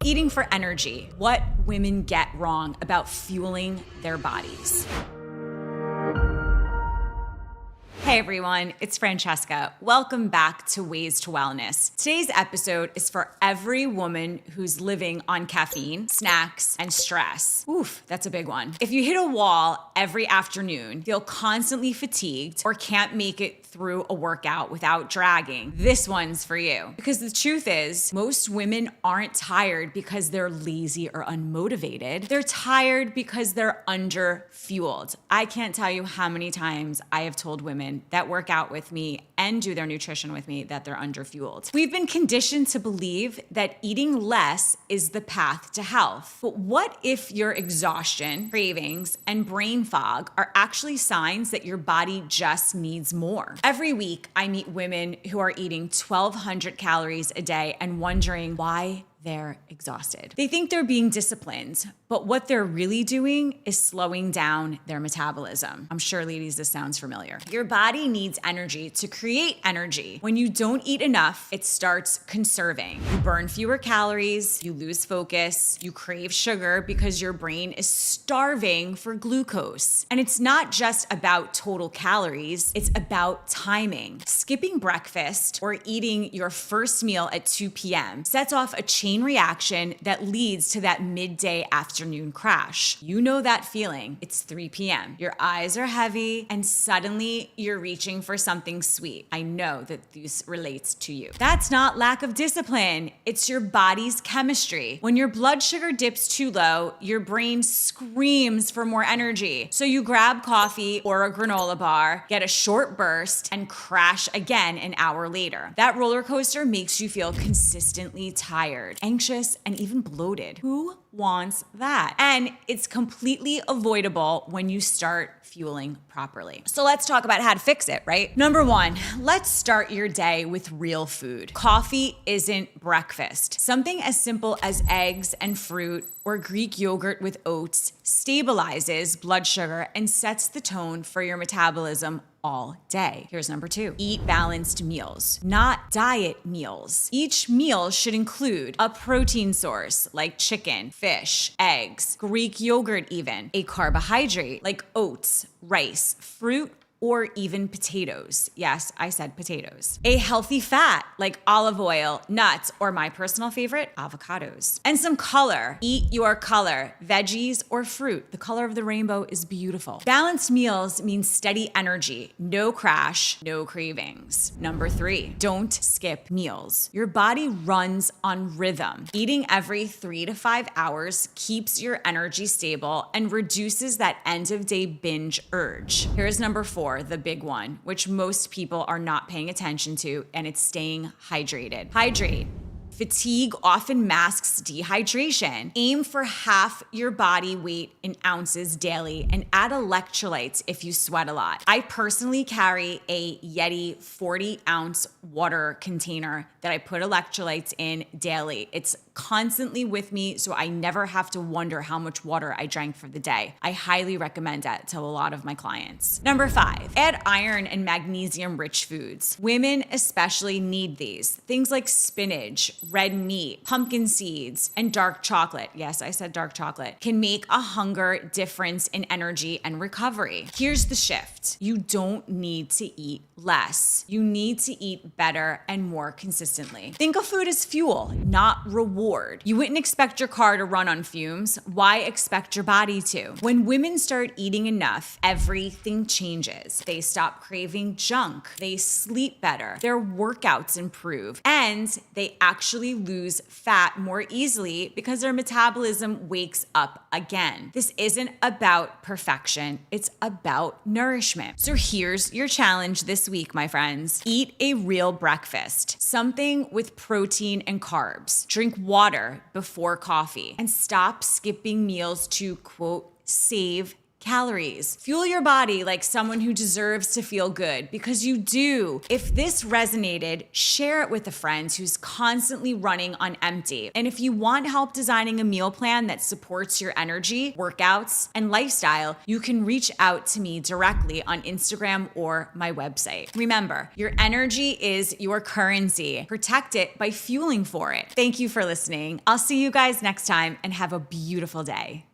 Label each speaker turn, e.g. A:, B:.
A: Eating for energy. What women get wrong about fueling their bodies. Hey everyone, it's Francesca. Welcome back to Ways to Wellness. Today's episode is for every woman who's living on caffeine, snacks, and stress. Oof, that's a big one. If you hit a wall every afternoon, feel constantly fatigued, or can't make it through a workout without dragging, this one's for you. Because the truth is, most women aren't tired because they're lazy or unmotivated. They're tired because they're underfueled. I can't tell you how many times I have told women that work out with me and do their nutrition with me that they're underfueled. We've been conditioned to believe that eating less is the path to health. But what if your exhaustion, cravings, and brain fog are actually signs that your body just needs more? Every week, I meet women who are eating 1,200 calories a day and wondering why they're exhausted. They think they're being disciplined, but what they're really doing is slowing down their metabolism. I'm sure, ladies, this sounds familiar. Your body needs energy to create energy. When you don't eat enough, it starts conserving. You burn fewer calories, you lose focus, you crave sugar because your brain is starving for glucose. And it's not just about total calories, it's about timing. Skipping breakfast or eating your first meal at 2 p.m. sets off a chain reaction that leads to that midday afternoon crash. You know that feeling. It's 3 p.m. Your eyes are heavy and suddenly you're reaching for something sweet. I know that this relates to you. That's not lack of discipline. It's your body's chemistry. When your blood sugar dips too low, your brain screams for more energy. So you grab coffee or a granola bar, get a short burst, and crash again an hour later. That roller coaster makes you feel consistently tired, anxious, and even bloated. Who wants that? And it's completely avoidable when you start fueling properly. So let's talk about how to fix it, right? Number one, let's start your day with real food. Coffee isn't breakfast. Something as simple as eggs and fruit or Greek yogurt with oats stabilizes blood sugar and sets the tone for your metabolism all day. Here's number two. Eat balanced meals, not diet meals. Each meal should include a protein source like chicken, fish, eggs, Greek yogurt even, a carbohydrate like oats, rice, fruit, or even potatoes. Yes, I said potatoes. A healthy fat like olive oil, nuts, or my personal favorite, avocados. And some color. Eat your color, veggies or fruit. The color of the rainbow is beautiful. Balanced meals mean steady energy, no crash, no cravings. Number three, don't skip meals. Your body runs on rhythm. Eating every 3 to 5 hours keeps your energy stable and reduces that end of day binge urge. Here's number four, the big one, which most people are not paying attention to, and it's staying hydrated. Hydrate. Fatigue often masks dehydration. Aim for half your body weight in ounces daily and add electrolytes if you sweat a lot. I personally carry a Yeti 40-ounce water container that I put electrolytes in daily. It's constantly with me, so I never have to wonder how much water I drank for the day. I highly recommend that to a lot of my clients. Number five, add iron and magnesium-rich foods. Women especially need these. Things like spinach, red meat, pumpkin seeds, and dark chocolate. Yes, I said dark chocolate. Can make a hunger difference in energy and recovery. Here's the shift. You don't need to eat less. You need to eat better and more consistently. Think of food as fuel, not reward. You wouldn't expect your car to run on fumes. Why expect your body to? When women start eating enough, everything changes. They stop craving junk. They sleep better. Their workouts improve. And they actually lose fat more easily because their metabolism wakes up again. This isn't about perfection. It's about nourishment. So here's your challenge this week, my friends. Eat a real breakfast, something with protein and carbs. Drink water before coffee and stop skipping meals to, quote, save calories. Fuel your body like someone who deserves to feel good, because you do. If this resonated, share it with a friend who's constantly running on empty. And if you want help designing a meal plan that supports your energy, workouts, and lifestyle, you can reach out to me directly on Instagram or my website. Remember, your energy is your currency. Protect it by fueling for it. Thank you for listening. I'll see you guys next time, and have a beautiful day.